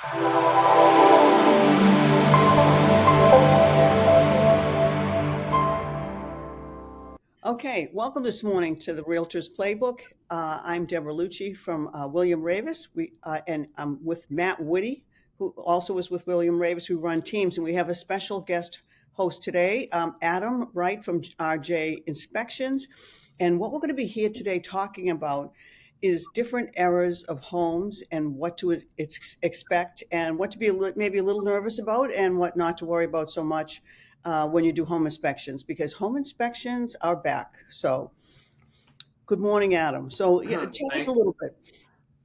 Okay, welcome this morning to the Realtors Playbook. I'm Deborah Lucci from William Ravis. And I'm with Matt Witte, who also is with William Ravis, who run teams. And we have a special guest host today, Adam Wright from RJ Inspections. And what we're going to be here today talking about is different eras of homes and what to expect and what to be maybe a little nervous about and what not to worry about so much when you do home inspections, because home inspections are back. So, good morning, Adam. So, yeah, tell us a Thanks, little bit.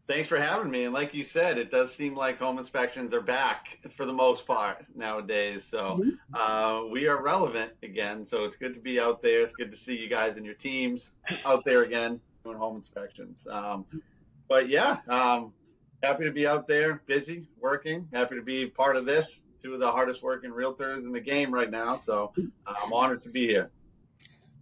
thanks for having me. And like you said, it does seem like home inspections are back for the most part nowadays. So Mhm. we are relevant again. So it's good to be out there. It's good to see you guys and your teams out there again doing home inspections. But yeah, happy to be out there, busy, working. Happy to be part of this. Two of the hardest working realtors in the game right now. So I'm honored to be here.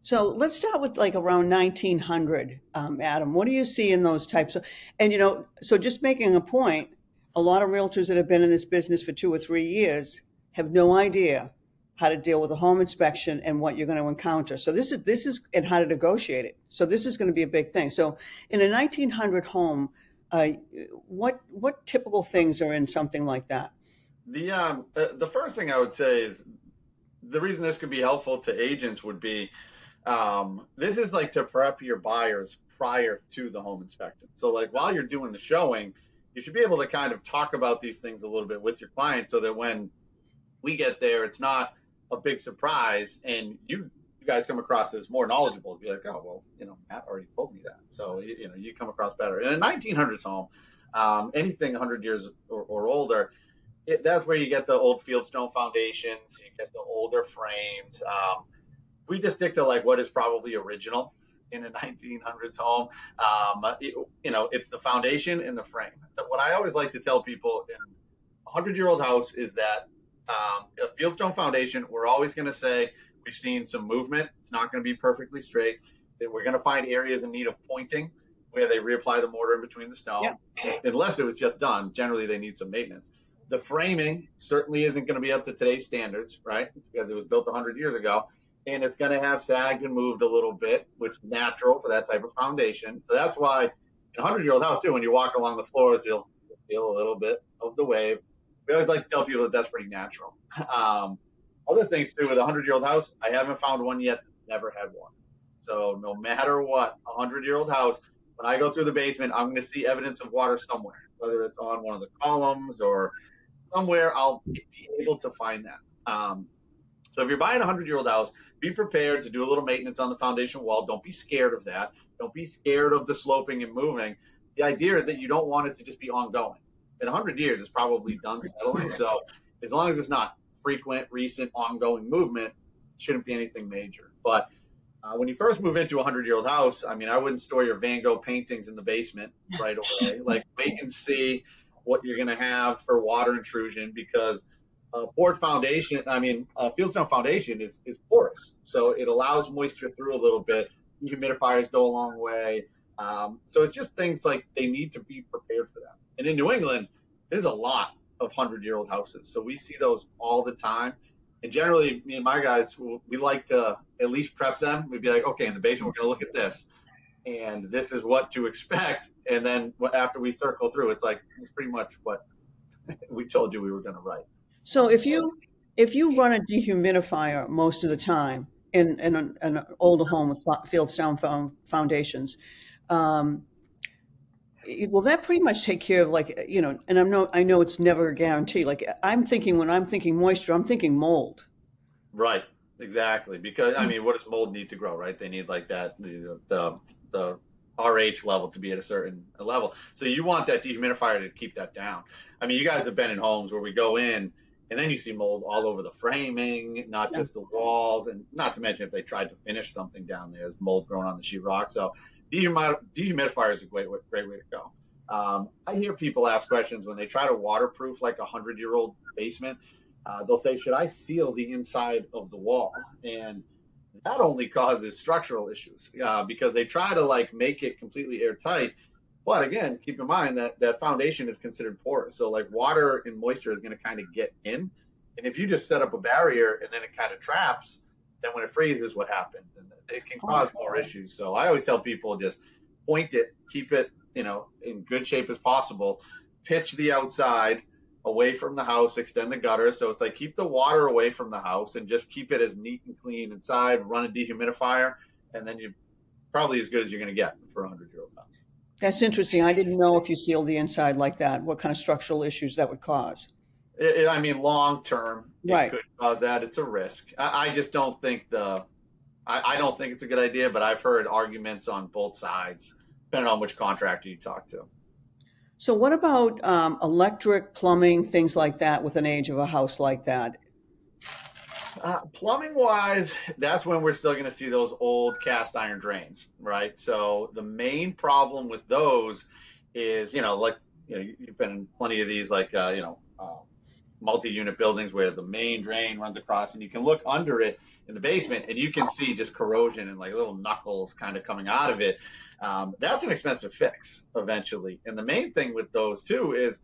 So, let's start with like around 1900, Adam. What do you see in those types of, and so just making a point, a lot of realtors that have been in this business for 2 or 3 years have no idea how to deal with a home inspection and what you're going to encounter. So this is and how to negotiate it. So this is going to be a big thing. So in a 1900 home, uh, what typical things are in something like that? The first thing I would say is the reason this could be helpful to agents would be this is like to prep your buyers prior to the home inspection. So, like while you're doing the showing, you should be able to kind of talk about these things a little bit with your client so that when we get there, it's not a big surprise and you guys come across as more knowledgeable. Be like, oh, well, Matt already told me that. So, you come across better. In a 1900s home, anything 100 years or older, that's where you get the old fieldstone foundations, you get the older frames. We just stick to like what is probably original in a 1900s home. It's the foundation and the frame. What I always like to tell people in a 100-year-old house is that a fieldstone foundation, we're always going to say we've seen some movement. It's not going to be perfectly straight. That we're going to find areas in need of pointing where they reapply the mortar in between the Yeah. stone, unless it was just done. Generally, they need some maintenance. The framing certainly isn't going to be up to today's standards, right? It's because it was built 100 years ago, and it's going to have sagged and moved a little bit, which is natural for that type of foundation. So that's why in a 100-year-old house, too, when you walk along the floors, you'll feel a little bit of the wave. We always like to tell people that that's pretty natural. Other things, too, with a 100-year-old house, I haven't found one yet that's never had one. So no matter what, a 100-year-old house, when I go through the basement, I'm going to see evidence of water somewhere, whether it's on one of the columns or somewhere. I'll be able to find that. So if you're buying a 100-year-old house, be prepared to do a little maintenance on the foundation wall. Don't be scared of that. Don't be scared of the sloping and moving. The idea is that you don't want it to just be ongoing. In 100 years, it's probably done settling. So as long as it's not frequent, recent, ongoing movement, it shouldn't be anything major. But when you first move into a 100-year-old house, I mean, I wouldn't store your Van Gogh paintings in the basement right away. Like, wait and see what you're going to have for water intrusion because poured foundation, I mean, fieldstone foundation is porous. So it allows moisture through a little bit. Humidifiers go a long way. So it's just things like they need to be prepared for that. And in New England, there's a lot of 100-year-old houses. So we see those all the time. And generally, me and my guys, we like to at least prep them. We'd be like, okay, in the basement, we're going to look at this. And this is what to expect. And then after we circle through, it's like, it's pretty much what we told you we were going to write. So if you run a dehumidifier most of the time in an older home with fieldstone foundations, um, will that pretty much take care of like And I know it's never a guarantee. Like I'm thinking when I'm thinking moisture, I'm thinking mold. Right, exactly. Because I mean, what does mold need to grow, right? They need like that the RH level to be at a certain level. So you want that dehumidifier to keep that down. I mean, you guys have been in homes where we go in and then you see mold all over the framing, not Yeah. just the walls, and not to mention if they tried to finish something down there, there's mold growing on the sheetrock. So dehumidifier is a great way to go. I hear people ask questions when they try to waterproof like a 100-year-old basement. They'll say, should I seal the inside of the wall? And that only causes structural issues because they try to like make it completely airtight. But again, keep in mind that that foundation is considered porous. So like water and moisture is going to kind of get in. And if you just set up a barrier and then it kind of traps, then when it freezes, what happens? And it can Oh, cause more issues. So I always tell people just point it, keep it, in good shape as possible, pitch the outside away from the house, extend the gutter. So it's like keep the water away from the house and just keep it as neat and clean inside, run a dehumidifier, and then you're probably as good as you're going to get for a 100-year-old house. that's interesting. I didn't know if you sealed the inside like that, what kind of structural issues that would cause. I mean, long term, it Right. could cause that. It's a risk. I just don't think I don't think it's a good idea, but I've heard arguments on both sides, depending on which contractor you talk to. So what about electric, plumbing, things like that with an age of a house like that? Plumbing wise, that's when we're still going to see those old cast iron drains, right? So the main problem with those is, like, you've been in plenty of these, like, multi-unit buildings where the main drain runs across and you can look under it in the basement and you can see just corrosion and like little knuckles kind of coming out of it. That's an expensive fix eventually. And the main thing with those too is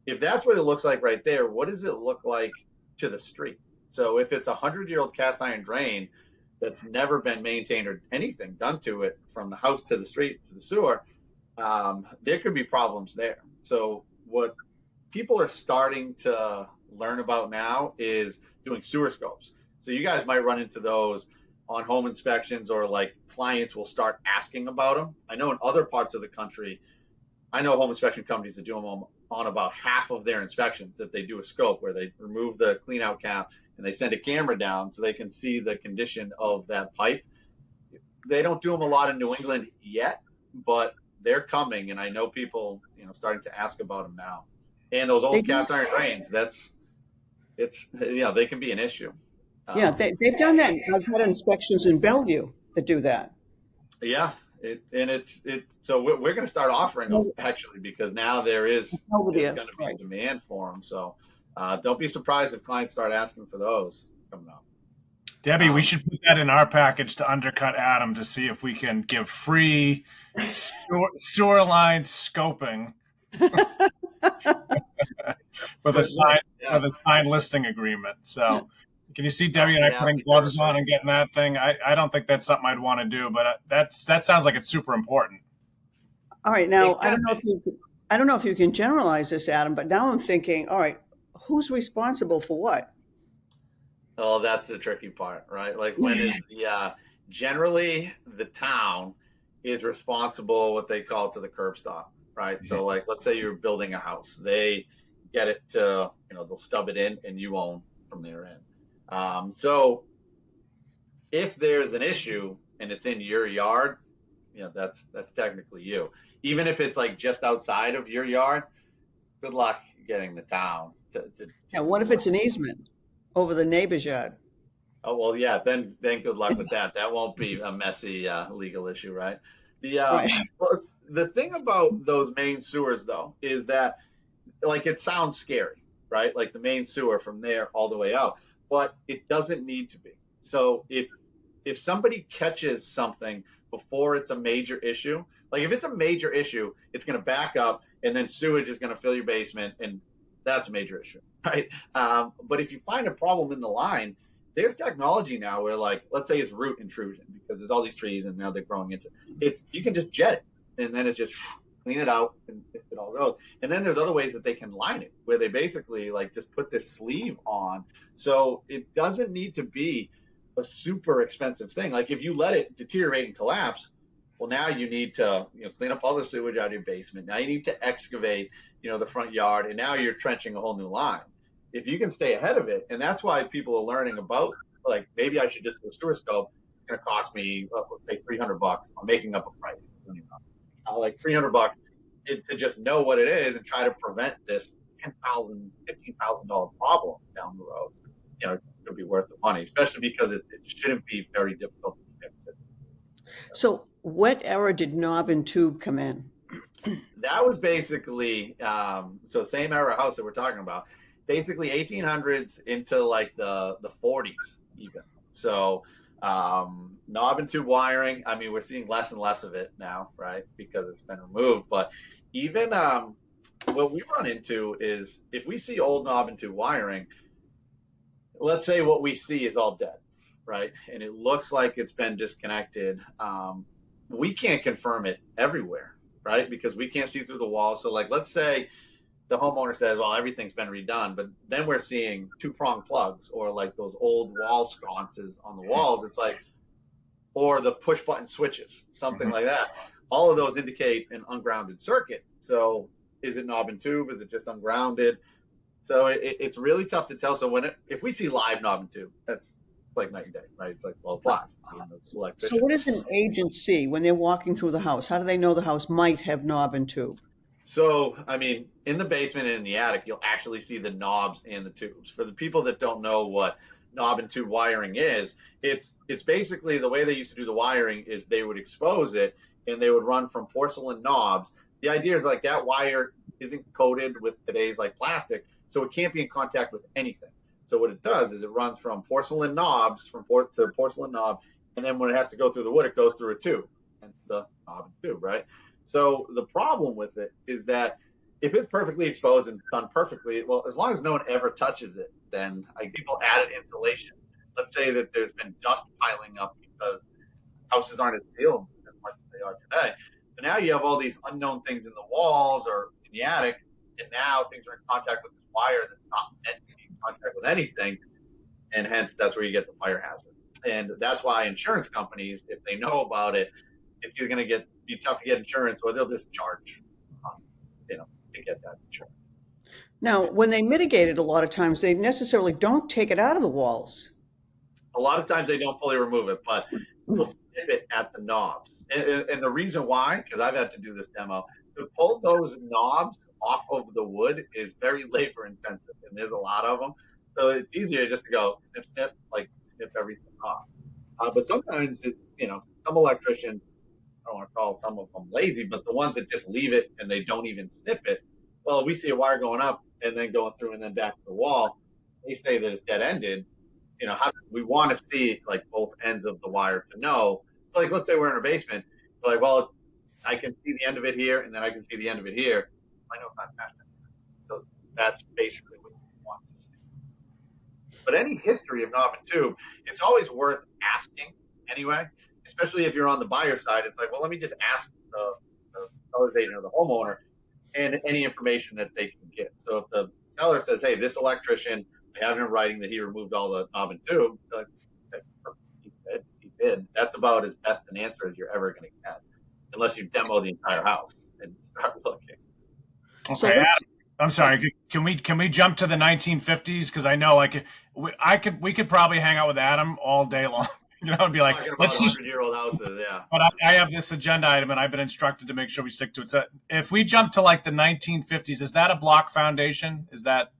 if that's what it looks like right there, what does it look like to the street? So if it's a 100-year-old cast iron drain that's never been maintained or anything done to it from the house to the street to the sewer, there could be problems there. So what people are starting to learn about now is doing sewer scopes. So you guys might run into those on home inspections or like clients will start asking about them. I know in other parts of the country, I know home inspection companies that do them on about half of their inspections, that they do a scope where they remove the clean out cap and they send a camera down so they can see the condition of that pipe. They don't do them a lot in New England yet, but they're coming. And I know people, starting to ask about them now. And those They old do. cast iron drains, they can be an issue. Yeah, Um, they've done that. I've had inspections in Bellevue that do that. yeah, so we're going to start offering them actually because now Over there's there. going to be a Right. demand for them. So don't be surprised if clients start asking for those coming up. Debbie, we Um, should put that in our package to undercut Adam to see if we can give free sewer line scoping with a yeah, signed listing agreement. So, can you see Debbie and I putting gloves on and getting that thing? I don't think that's something I'd want to do, but that sounds like it's super important. All right. it Now, could be. I don't know if you can generalize this, Adam, but now I'm thinking, all right, who's responsible for what? Oh, that's the tricky part, right? Like when is generally the town is responsible what they call to the curb stop, right? So like let's say you're building a house, they get it to they'll stub it in and you own from there in. So if there's an issue and it's in your yard, that's technically you. Even if it's like just outside of your yard, good luck getting the town to And do what the if it's work. an easement over the neighbor's yard? Oh well, yeah. Then good luck with that. That won't be a messy legal issue, right? The Right. well, the thing about those main sewers though is that like it sounds scary, right? Like the main sewer from there all the way out, but it doesn't need to be. So if somebody catches something before it's a major issue, like if it's a major issue, it's going to back up and then sewage is going to fill your basement, and that's a major issue, right? But if you find a problem in the line, there's technology now where, like, let's say it's root intrusion because there's all these trees and now they're growing into it's. You can just jet it and then it's just clean it out and it all goes. And then there's other ways that they can line it where they basically like just put this sleeve on, so it doesn't need to be a super expensive thing. Like if you let it deteriorate and collapse, well, now you need to clean up all the sewage out of your basement. Now you need to excavate the front yard, and now you're trenching a whole new line. If you can stay ahead of it, and that's why people are learning about like maybe I should just do a sewer scope. It's going to cost me let's say $300. I'm making up a price, like $300 to just know what it is and try to prevent this $10,000, $15,000 problem down the road. It could be worth the money, especially because it shouldn't be very difficult to fix it. So what era did knob and tube come in? That was basically so same era house that we're talking about, basically 1800s into like the 40s even. So Knob and tube wiring, I mean, we're seeing less and less of it now, right? Because it's been removed. But even what we run into is if we see old knob and tube wiring, let's say what we see is all dead, right? And it looks like it's been disconnected. We can't confirm it everywhere, right? Because we can't see through the wall. So, like, let's say the homeowner says, well, everything's been redone, but then we're seeing two-prong plugs or like those old wall sconces on the walls. It's like, or the push button switches, something like that. All of those indicate an ungrounded circuit. So is it knob and tube? Is it just ungrounded? So it's really tough to tell. So if we see live knob and tube, that's like night and day, right? It's like, well, it's live. So what does an agent see when they're walking through the house? How do they know the house might have knob and tube? So, I mean, in the basement and in the attic, you'll actually see the knobs and the tubes. For the people that don't know what knob and tube wiring is, it's basically the way they used to do the wiring is they would expose it and they would run from porcelain knobs. The idea is like that wire isn't coated with today's like plastic, so it can't be in contact with anything. So what it does is it runs from porcelain knobs to porcelain knob, and then when it has to go through the wood, it goes through a tube. Hence the knob and tube, right? So the problem with it is that if it's perfectly exposed and done perfectly, well, as long as no one ever touches it, then people added insulation. Let's say that there's been dust piling up because houses aren't as sealed as much as they are today. So now you have all these unknown things in the walls or in the attic, and now things are in contact with this wire that's not meant to be in contact with anything, and hence that's where you get the fire hazard. And that's why insurance companies, if they know about it, it's either going to be tough to get insurance, or they'll just charge, to get that insurance. Now, when they mitigate it, a lot of times they necessarily don't take it out of the walls. A lot of times they don't fully remove it, but they'll snip it at the knobs. And the reason why, because I've had to do this demo, to pull those knobs off of the wood is very labor intensive, and there's a lot of them. So it's easier just to go snip, snip, like snip everything off. But sometimes, some electricians, I don't want to call some of them lazy, but the ones that just leave it and they don't even snip it, well, we see a wire going up and then going through and then back to the wall. They say that it's dead ended. We want to see like both ends of the wire to know. So like, let's say we're in a basement. We're like, well, I can see the end of it here, and then I can see the end of it here. I know it's not past anything. So that's basically what you want to see. But any history of knob and tube, it's always worth asking anyway, especially if you're on the buyer side. It's like, well, let me just ask the seller's agent or the homeowner and any information that they can get. So if the seller says, hey, this electrician, I have it in writing that he removed all the knob and tube, like, he did. That's about as best an answer as you're ever going to get, unless you demo the entire house and start looking. Okay, so Adam, I'm sorry. Can we jump to the 1950s? Because I know we could probably hang out with Adam all day long. And be like, let's just 100-year-old houses, yeah. But I have this agenda item, and I've been instructed to make sure we stick to it. So if we jump to like the 1950s, is that a block foundation? Is that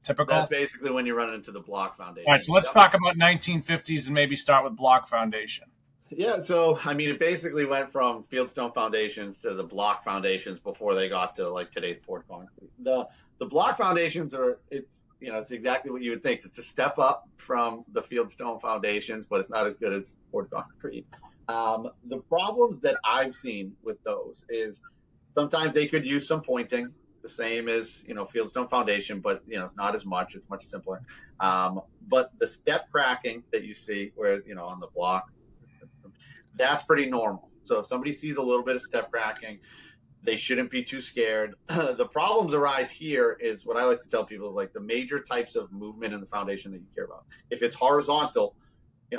typical? That's basically when you run into the block foundation. All right, so let's talk about 1950s and maybe start with block foundation. Yeah, so I mean, it basically went from fieldstone foundations to the block foundations before they got to like today's poured concrete. The block foundations it's exactly what you would think. It's a step up from the fieldstone foundations, but it's not as good as poured concrete. The problems that I've seen with those is sometimes they could use some pointing, the same as fieldstone foundation, but it's not as much. It's much simpler. But the step cracking that you see, where on the block, that's pretty normal. So if somebody sees a little bit of step cracking, they shouldn't be too scared. The problems arise here is what I like to tell people is like the major types of movement in the foundation that you care about. If it's horizontal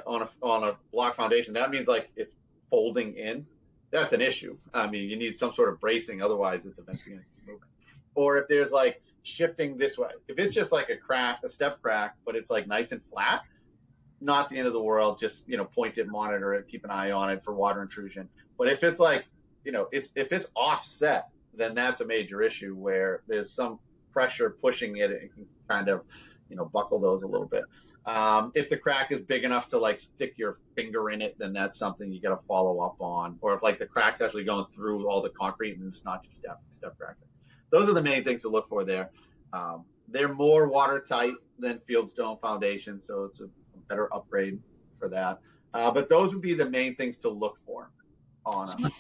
on a block foundation, that means like it's folding in. That's an issue. I mean, you need some sort of bracing, otherwise it's eventually going to keep moving. Or if there's like shifting this way, if it's just like a step crack, but it's like nice and flat, not the end of the world. Just point it, monitor it, keep an eye on it for water intrusion. But if it's like if it's offset, then that's a major issue where there's some pressure pushing it and can kind of, buckle those a little bit. If the crack is big enough to like stick your finger in it, then that's something you got to follow up on. Or if like the crack's actually going through all the concrete and it's not just step cracking. Those are the main things to look for there. They're more watertight than fieldstone foundation, so it's a better upgrade for that. But those would be the main things to look for on them.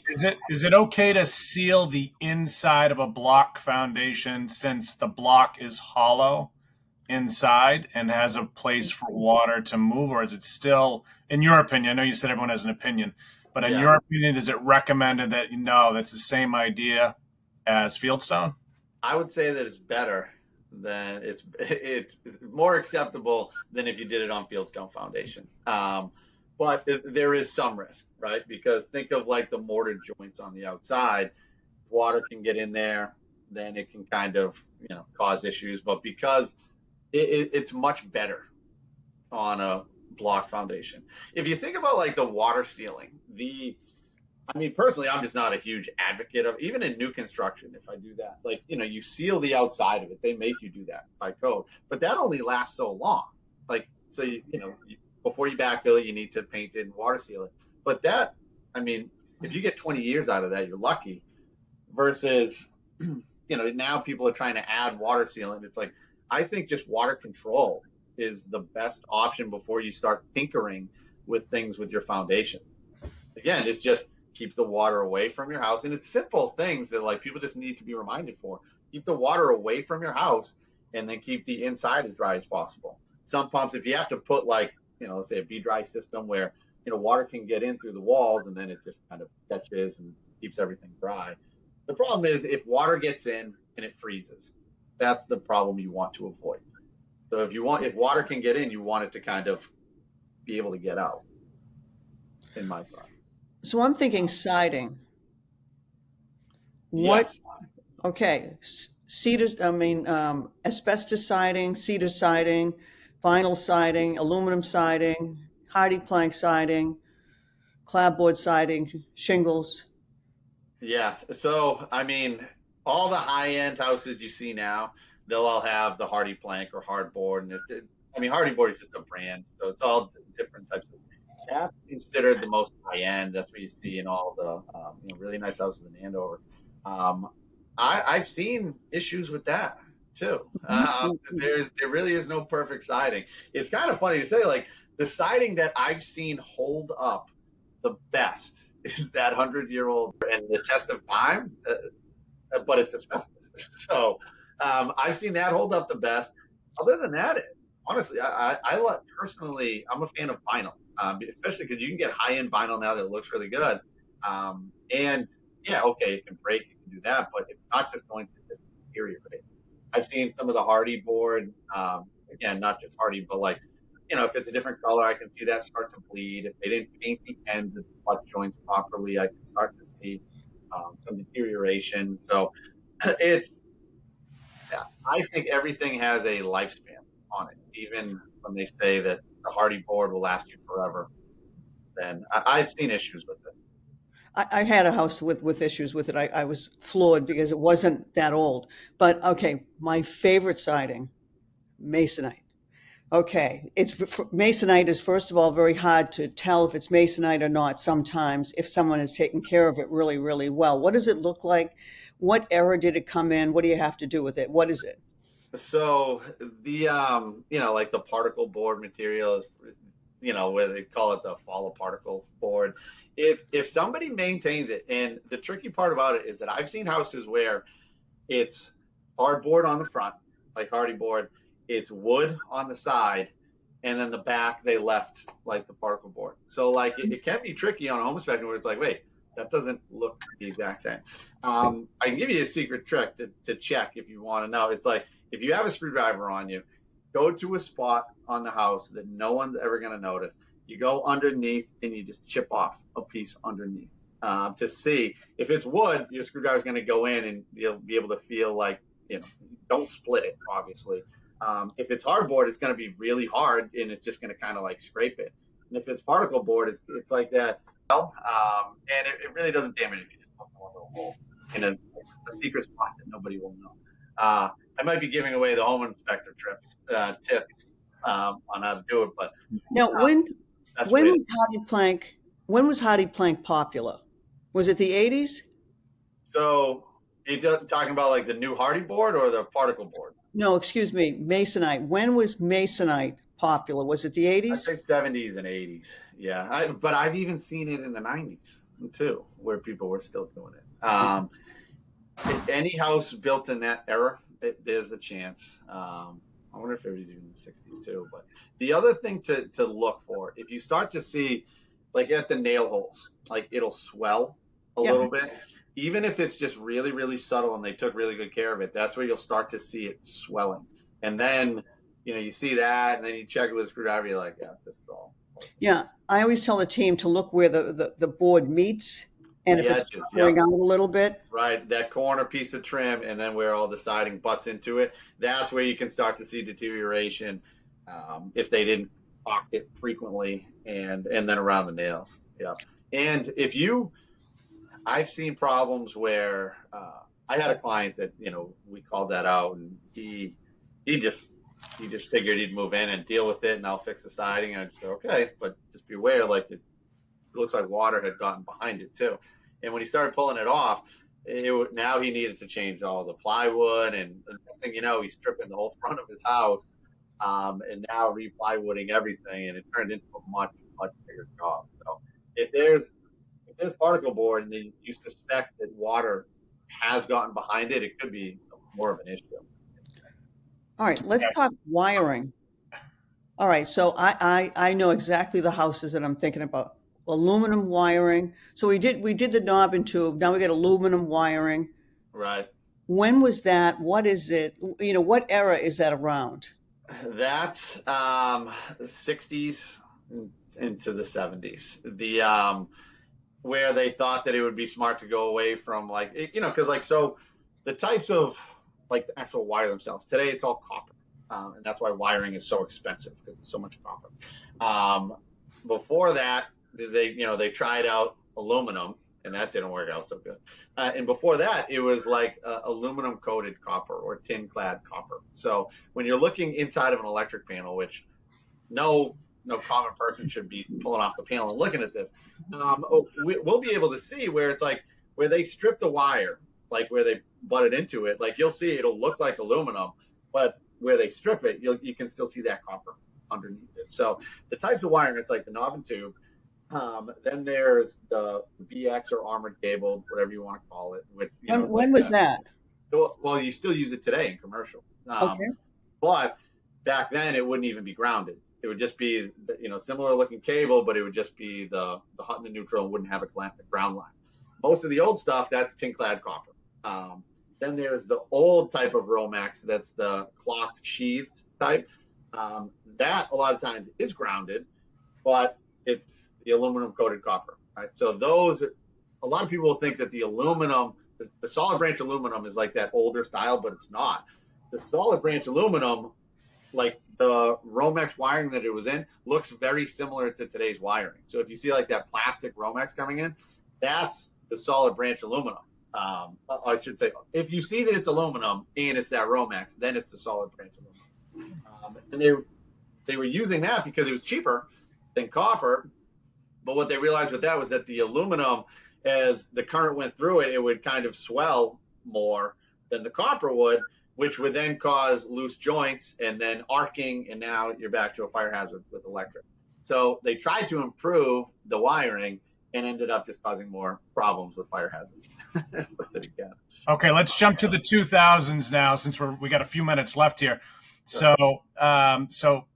Is it okay to seal the inside of a block foundation since the block is hollow inside and has a place for water to move, or is it still, in your opinion, I know you said everyone has an opinion, but in your opinion, is it recommended that that's the same idea as fieldstone? I would say that it's better than it's more acceptable than if you did it on fieldstone foundation. But there is some risk, right? Because think of like the mortar joints on the outside. Water can get in there, then it can kind of cause issues. But because it's much better on a block foundation. If you think about like the water sealing, personally, I'm just not a huge advocate of, even in new construction, if I do that, like, you seal the outside of it. They make you do that by code, but that only lasts so long. Like, so, before you backfill it, you need to paint it and water seal it. But that, if you get 20 years out of that, you're lucky versus, now people are trying to add water sealant. It's like, I think just water control is the best option before you start tinkering with things with your foundation. Again, it's just keep the water away from your house. And it's simple things that like people just need to be reminded for. Keep the water away from your house and then keep the inside as dry as possible. Some pumps, if you have to put like, let's say a be-dry system where, water can get in through the walls and then it just kind of catches and keeps everything dry. The problem is if water gets in and it freezes, that's the problem you want to avoid. So if water can get in, you want it to kind of be able to get out, in my thought. So I'm thinking siding. Yes. Okay. Cedars, asbestos siding, cedar siding, vinyl siding, aluminum siding, hardy plank siding, clapboard siding, shingles. Yes. So, all the high-end houses you see now, they'll all have the hardy plank or hardboard. And hardy board is just a brand. So it's all different types of. That's considered the most high-end. That's what you see in all the really nice houses in Andover. I've seen issues with that too. There really is no perfect siding. It's kind of funny to say, like, the siding that I've seen hold up the best is that 100-year-old and the test of time, but it's asbestos. So I've seen that hold up the best. Other than that, honestly, personally, I'm a fan of vinyl, especially because you can get high-end vinyl now that looks really good. And yeah, okay, it can break, it can do that, but it's not just going to just deteriorate. I've seen some of the hardy board, again, not just hardy, but like, if it's a different color, I can see that start to bleed. If they didn't paint the ends of the butt joints properly, I can start to see some deterioration. So I think everything has a lifespan on it. Even when they say that the hardy board will last you forever, then I've seen issues with it. I had a house with issues with it. I was floored because it wasn't that old. But okay, my favorite siding, masonite. Okay, masonite is, first of all, very hard to tell if it's masonite or not sometimes if someone has taken care of it really, really well. What does it look like? What era did it come in? What do you have to do with it? What is it? So the like the particle board material is, where they call it the follow particle board. If somebody maintains it, and the tricky part about it is that I've seen houses where it's hardboard on the front, like hardy board, it's wood on the side, and then the back they left like the particle board. So like it can be tricky on a home inspection where it's like, wait, that doesn't look the exact same. I can give you a secret trick to check if you want to know. It's like, if you have a screwdriver on you, go to a spot on the house that no one's ever going to notice. You go underneath and you just chip off a piece underneath to see. If it's wood, your screwdriver's going to go in and you'll be able to feel like, don't split it, obviously. If it's hardboard, it's going to be really hard and it's just going to kind of like scrape it. And if it's particle board, it's like that. And it really doesn't damage if you just put one little hole in a secret spot that nobody will know. I might be giving away the home inspector tips on how to do it, but now when was hardy plank popular? Was it the 80s? So you're talking about like the new hardy board or the particle board? No, excuse me, masonite. When was masonite popular? Was it the I'd 80s? say 70s and 80s. Yeah. But I've even seen it in the 90s too, where people were still doing it. Any house built in that era, there's a chance. I wonder if it was even the 60s too. But the other thing to look for, if you start to see, like at the nail holes, like it'll swell a Yeah. little bit, even if it's just really, really subtle and they took really good care of it, that's where you'll start to see it swelling. And then, you see that, and then you check it with a screwdriver, you're like, yeah, this is all. Yeah. I always tell the team to look where the board meets, and The if it's edges, covering yep. out a little bit. Right, that corner piece of trim, and then where all the siding butts into it, that's where you can start to see deterioration if they didn't caulk it frequently, and then around the nails. Yeah, and I've seen problems where I had a client that we called that out, and he just figured he'd move in and deal with it, and I'll fix the siding. And I just said, okay, but just beware, like it looks like water had gotten behind it too. And when he started pulling it off, now he needed to change all the plywood, and the next thing you know, he's stripping the whole front of his house, and now re-plywooding everything, and it turned into a much, much bigger job. So if there's particle board and then you suspect that water has gotten behind it, it could be more of an issue. All right, let's talk wiring. All right, so I know exactly the houses that I'm thinking about. Aluminum wiring. So we did the knob and tube. Now we got aluminum wiring. Right. When was that? What is it? What era is that around? That's 60s into the 70s. Where they thought that it would be smart to go away from because so the types of like the actual wire themselves. Today it's all copper, and that's why wiring is so expensive because it's so much copper. Before that, they tried out aluminum, and that didn't work out so good. And before that, it was like aluminum coated copper or tin clad copper. So when you're looking inside of an electric panel, which no common person should be pulling off the panel and looking at this, we'll be able to see where it's like where they strip the wire, like where they butted into it, like you'll see it'll look like aluminum, but where they strip it, you can still see that copper underneath it. So the types of wiring, it's like the knob and tube. Then there's the BX or armored cable, whatever you want to call it. Which When was that? Well, you still use it today in commercial. Okay. But back then it wouldn't even be grounded. It would just be similar looking cable, but it would just be the hot and the neutral, and wouldn't have a ground line. Most of the old stuff, that's tin clad copper. Then there's the old type of Romex, that's the cloth sheathed type. That a lot of times is grounded, but it's the aluminum coated copper, right? So those, a lot of people think that the aluminum, the solid branch aluminum is like that older style, but it's not. The solid branch aluminum, like the Romex wiring that it was in, looks very similar to today's wiring. So if you see like that plastic Romex coming in, that's the solid branch aluminum. I should say, if you see that it's aluminum and it's that Romex, then it's the solid branch aluminum. And they were using that because it was cheaper than copper. But what they realized with that was that the aluminum, as the current went through it, it would kind of swell more than the copper would, which would then cause loose joints and then arcing, and now you're back to a fire hazard with electric. So they tried to improve the wiring and ended up just causing more problems with fire hazard with it again. Okay, let's jump to the 2000s now, since we got a few minutes left here. So, well,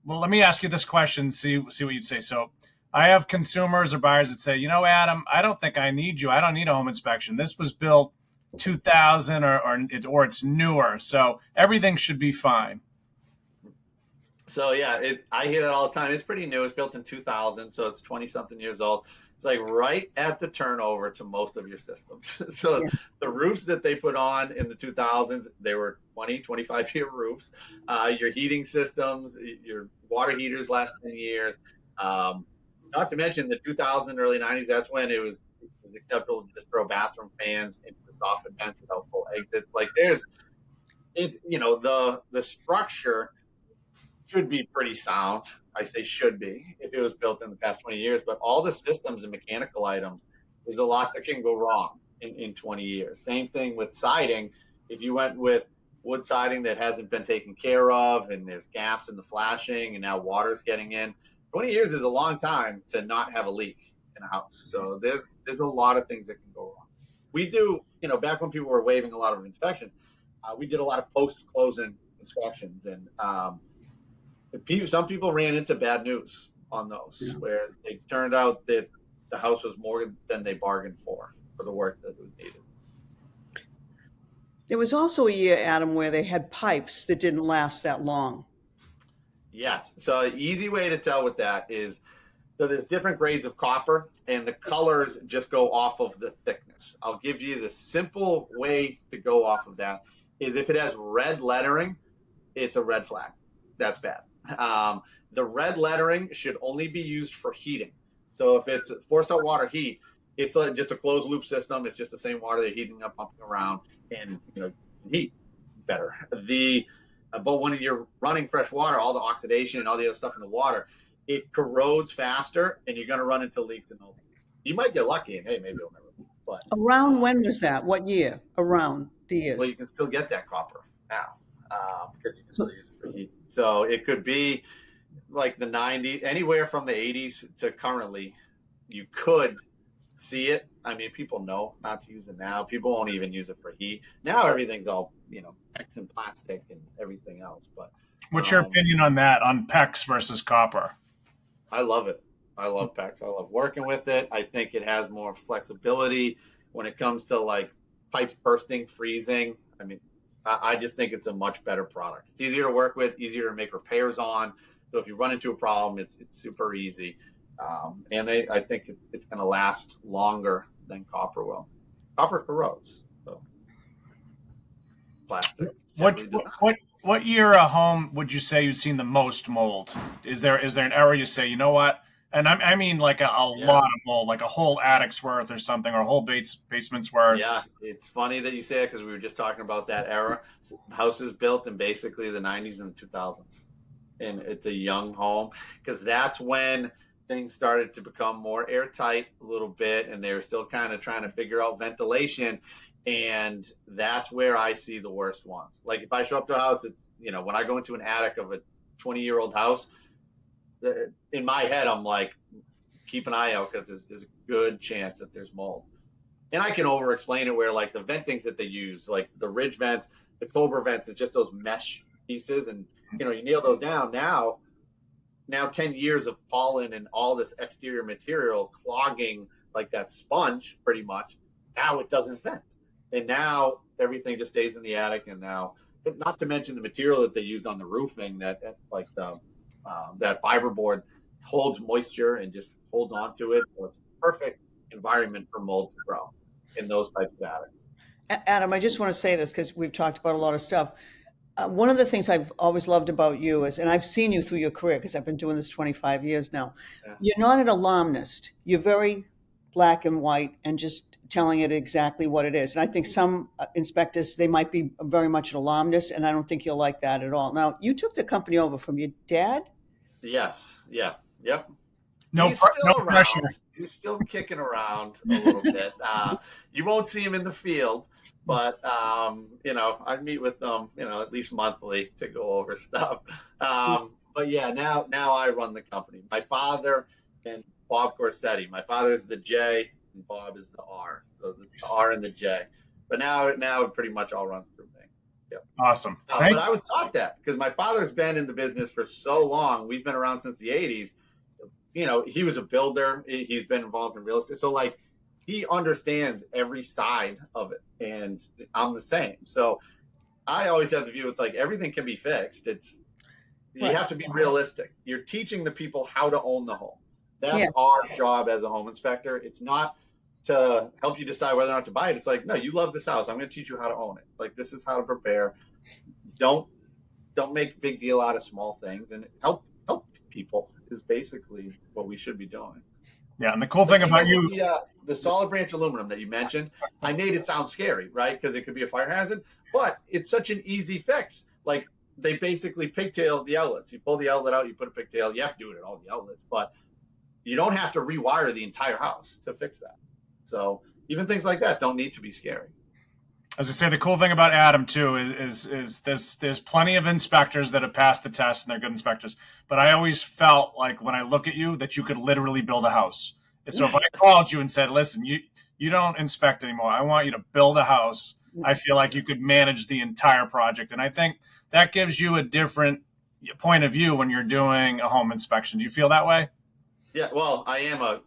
let me ask you this question, see what you'd say. So I have consumers or buyers that say, Adam, I don't think I need you. I don't need a home inspection. This was built 2000 or it's newer, so everything should be fine. So yeah, I hear that all the time. It's pretty new. It's built in 2000, so it's 20 something years old. It's like right at the turnover to most of your systems. So yeah. The roofs that they put on in the 2000s, they were 20, 25-year roofs. Your heating systems, your water heaters last 10 years. Not to mention the 2000s, early 90s, that's when it was acceptable to just throw bathroom fans into the soffit vents without full exits. Like the structure should be pretty sound. I say should be if it was built in the past 20 years, but all the systems and mechanical items, there's a lot that can go wrong in 20 years. Same thing with siding. If you went with wood siding that hasn't been taken care of, and there's gaps in the flashing, and now water's getting in. 20 years is a long time to not have a leak in a house. So there's a lot of things that can go wrong. We do, back when people were waiving a lot of inspections, we did a lot of post-closing inspections, and some people ran into bad news on those, where it turned out that the house was more than they bargained for the work that was needed. There was also a year, Adam, where they had pipes that didn't last that long. Yes. So an easy way to tell with that is, so there's different grades of copper, and the colors just go off of the thickness. I'll give you the simple way to go off of that is, if it has red lettering, it's a red flag. That's bad. The red lettering should only be used for heating. So if it's forced out water heat, it's just a closed loop system. It's just the same water they're heating up, pumping around, and heat better. But when you're running fresh water, all the oxidation and all the other stuff in the water, it corrodes faster, and you're going to run into leaks and all. You might get lucky, and hey, maybe it'll never leak. But around when was that? What year? Around the years? Well, you can still get that copper now, because you can still use it for heat. So it could be like the 90s, anywhere from the 80s to currently, you could see it. I mean, people know not to use it now. People won't even use it for heat. Now everything's all, PEX and plastic and everything else. But what's your opinion on that, on PEX versus copper? I love it. I love PEX. I love working with it. I think it has more flexibility when it comes to like pipes bursting, freezing. I mean, I just think it's a much better product. It's easier to work with, easier to make repairs on. So if you run into a problem, it's super easy. And I think it's going to last longer than copper will. Copper corrodes. So plastic. What year a home would you say you've seen the most mold? Is there an era you say, you know what? And I mean like a lot of mold, like a whole attic's worth or something, or a whole basement's worth. Yeah, it's funny that you say it, because we were just talking about that era. Houses built in basically the 90s and the 2000s. And it's a young home, because that's when things started to become more airtight a little bit, and they were still kind of trying to figure out ventilation. And that's where I see the worst ones. Like if I show up to a house, it's, when I go into an attic of a 20-year-old house, in my head, I'm like, keep an eye out, because there's a good chance that there's mold. And I can over explain it, where like the ventings that they use, like the ridge vents, the Cobra vents, it's just those mesh pieces. And, you nail those down. Now 10 years of pollen and all this exterior material clogging like that sponge pretty much, now it doesn't vent. And now everything just stays in the attic. And now, not to mention the material that they used on the roofing, that fiberboard holds moisture and just holds onto it. So it's a perfect environment for mold to grow in those types of attics. Adam, I just want to say this because we've talked about a lot of stuff. One of the things I've always loved about you is, and I've seen you through your career because I've been doing this 25 years now, You're not an alarmist. You're very black and white and just telling it exactly what it is. And I think some inspectors, they might be very much an alarmist, and I don't think you'll like that at all. Now, you took the company over from your dad? Yes. Yeah. Yep. No pressure. He's still kicking around a little bit. You won't see him in the field, but I meet with them, at least monthly to go over stuff. But yeah, now I run the company. My father and Bob Corsetti. My father is the J and Bob is the R. So the R and the J. But now it pretty much all runs through me. Yep. Awesome. But I was taught that, because my father's been in the business for so long. We've been around since the 80s. He was a builder. He's been involved in real estate. So like, he understands every side of it, and I'm the same. So I always have the view, it's like everything can be fixed. You have to be realistic. You're teaching the people how to own the home. That's our job as a home inspector. It's not to help you decide whether or not to buy it. It's like, no, you love this house. I'm going to teach you how to own it. Like, this is how to prepare. Don't make a big deal out of small things, and help people is basically what we should be doing. Yeah, and the cool thing about you, the solid branch aluminum that you mentioned, I made it sound scary, right? Because it could be a fire hazard, but it's such an easy fix. Like, they basically pigtail the outlets. You pull the outlet out, you put a pigtail. You have to do it at all the outlets, but you don't have to rewire the entire house to fix that. So even things like that don't need to be scary. As I say, the cool thing about Adam too is there's plenty of inspectors that have passed the test and they're good inspectors. But I always felt like when I look at you that you could literally build a house. And so if I called you and said, "Listen, you don't inspect anymore. I want you to build a house," I feel like you could manage the entire project. And I think that gives you a different point of view when you're doing a home inspection. Do you feel that way? Yeah, well, I am a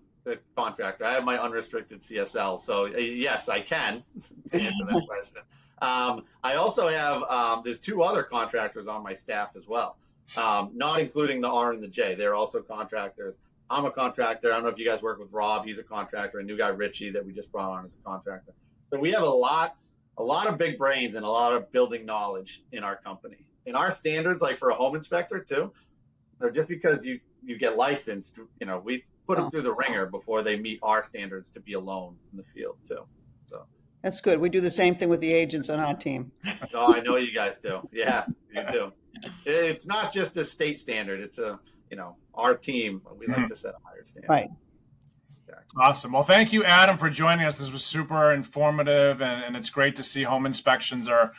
contractor. I have my unrestricted CSL, so yes, I can answer that question. I also have there's two other contractors on my staff as well, not including the R and the J. They're also contractors. I'm a contractor. I don't know if you guys work with Rob. He's a contractor. A new guy, Richie, that we just brought on as a contractor. So we have a lot of big brains and a lot of building knowledge in our company. And our standards, like for a home inspector too, they're just because you get licensed. We put them through the ringer before they meet our standards to be alone in the field too. So That's good. We do the same thing with the agents on our team. oh, I know you guys do. Yeah, you do. It's not just a state standard. It's our team. We like to set a higher standard. Right. Awesome. Well, thank you, Adam, for joining us. This was super informative, and it's great to see home inspections are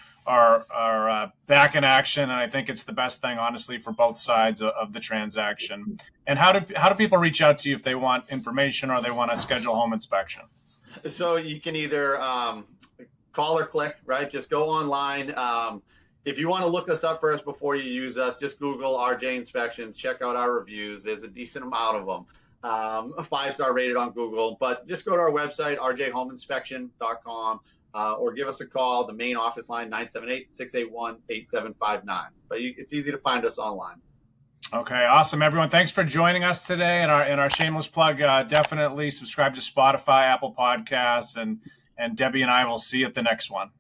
back in action. And I think it's the best thing, honestly, for both sides of the transaction. And how do people reach out to you if they want information or they want to schedule home inspection? So you can either call or click, right? Just go online. If you want to look us up first before you use us, just Google RJ Inspections, check out our reviews. There's a decent amount of them. A 5-star rated on Google, but just go to our website, rjhomeinspection.com, or give us a call, the main office line, 978-681-8759. But it's easy to find us online. Okay, awesome, everyone. Thanks for joining us today. And our shameless plug, definitely subscribe to Spotify, Apple Podcasts, and Debbie and I will see you at the next one.